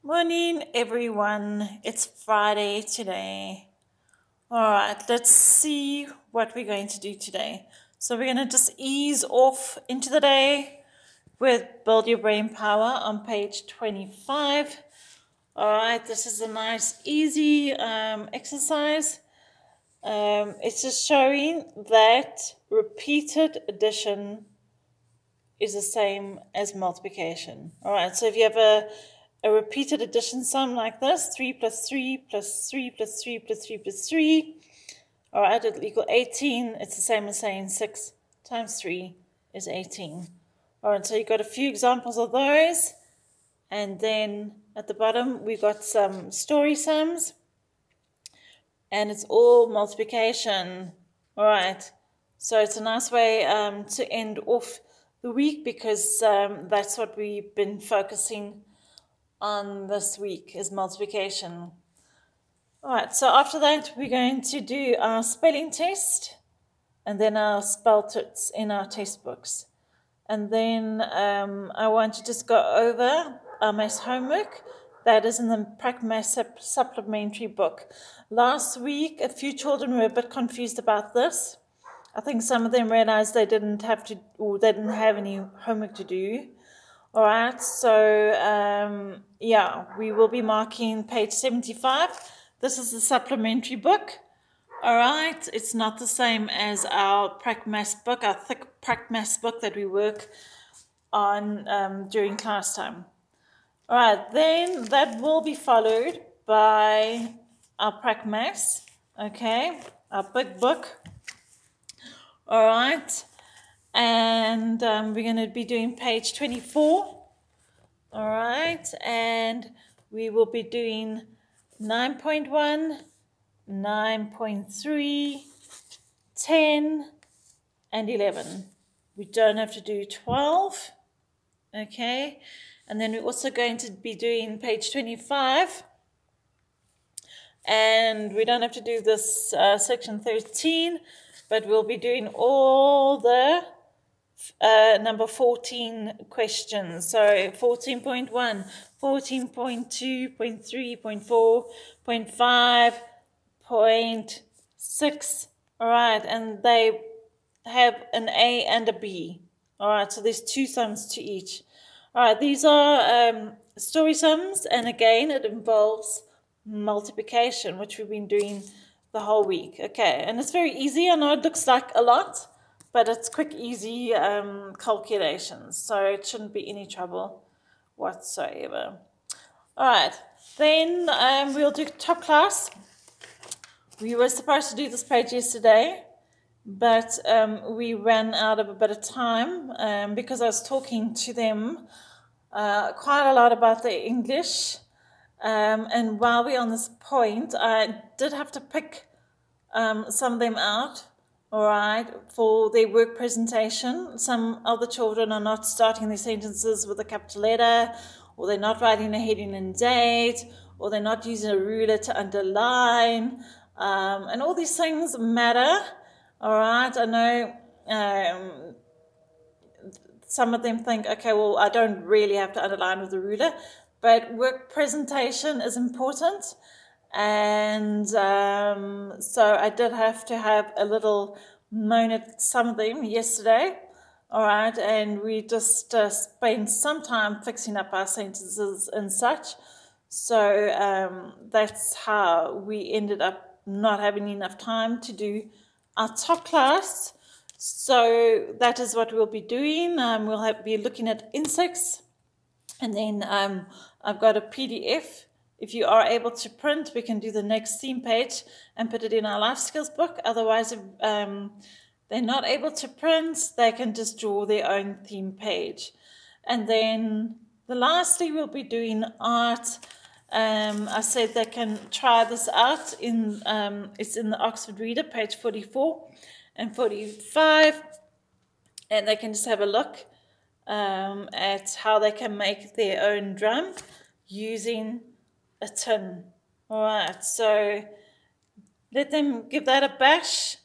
Morning, everyone. It's Friday today. All right, let's see what we're going to do today. So we're going to just ease off into the day with Build Your Brain Power on page 25. All right, this is a nice, easy exercise. It's just showing that repeated addition is the same as multiplication. All right, so if you have a repeated addition sum like this, 3 plus 3 plus 3 plus 3 plus 3 plus 3, all right, it'll equal 18. It's the same as saying 6 times 3 is 18. All right, so you've got a few examples of those. And then at the bottom, we've got some story sums. And it's all multiplication. All right, so it's a nice way to end off the week because that's what we've been focusing on this week is multiplication. All right, so after that, we're going to do our spelling test and then our spell tits in our test books. And then I want to just go over our maths homework that is in the Prac-Maths supplementary book. Last week, a few children were a bit confused about this. I think some of them realized they didn't have to, or they didn't have any homework to do. All right, so yeah, we will be marking page 75. This is the supplementary book. All right, it's not the same as our Prac-Maths book, our thick Prac-Maths book that we work on during class time. All right, then that will be followed by our Prac-Maths, okay, our big book. All right, and we're going to be doing page 24. All right, and we will be doing 9.1, 9.3, 10, and 11. We don't have to do 12, okay? And then we're also going to be doing page 25, and we don't have to do this section 13, but we'll be doing all the number 14 questions. So 14.1, 14.2, 0.3, 0.4, 0.5, 0.6. All right, and they have an A and a B. All right, so there's two sums to each. All right, these are story sums, and again, it involves multiplication, which we've been doing the whole week. Okay, and it's very easy. I know it looks like a lot, but it's quick, easy calculations, so it shouldn't be any trouble whatsoever. All right, then we'll do top class. We were supposed to do this page yesterday, but we ran out of a bit of time because I was talking to them quite a lot about their English. And while we're on this point, I did have to pick some of them out, all right, for their work presentation. Some other children are not starting their sentences with a capital letter, or they're not writing a heading and date, or they're not using a ruler to underline, and all these things matter, all right. I know some of them think, okay, well, I don't really have to underline with a ruler, but work presentation is important. And so I did have to have a little moan at some of them yesterday, all right, and we just spent some time fixing up our sentences and such. So that's how we ended up not having enough time to do our top class. So that is what we'll be doing. We'll be looking at insects, and then I've got a PDF. If you are able to print, we can do the next theme page and put it in our life skills book. Otherwise, if they're not able to print, they can just draw their own theme page. And then lastly, we'll be doing art. I said they can try this out. It's in the Oxford Reader, page 44 and 45. And they can just have a look at how they can make their own drum using a tin. All right, so let them give that a bash.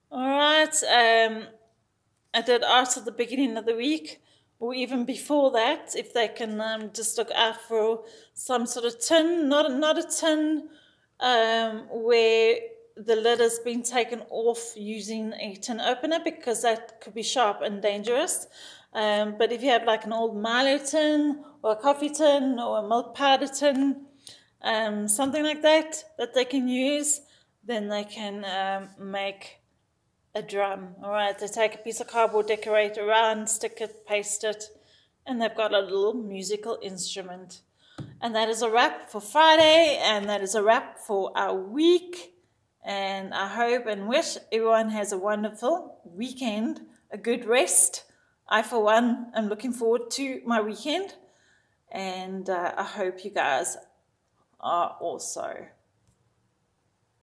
All right, I did art at the beginning of the week, or even before that, if they can just look out for some sort of tin, not a tin where the lid has been taken off using a tin opener, because that could be sharp and dangerous. But if you have like an old Milo tin or a coffee tin or a milk powder tin, something like that they can use, then they can make a drum. All right, they take a piece of cardboard, decorate around, stick it, paste it, and they've got a little musical instrument. And that is a wrap for Friday, and that is a wrap for our week. And I hope and wish everyone has a wonderful weekend, a good rest. I, for one, am looking forward to my weekend, and I hope you guys are also.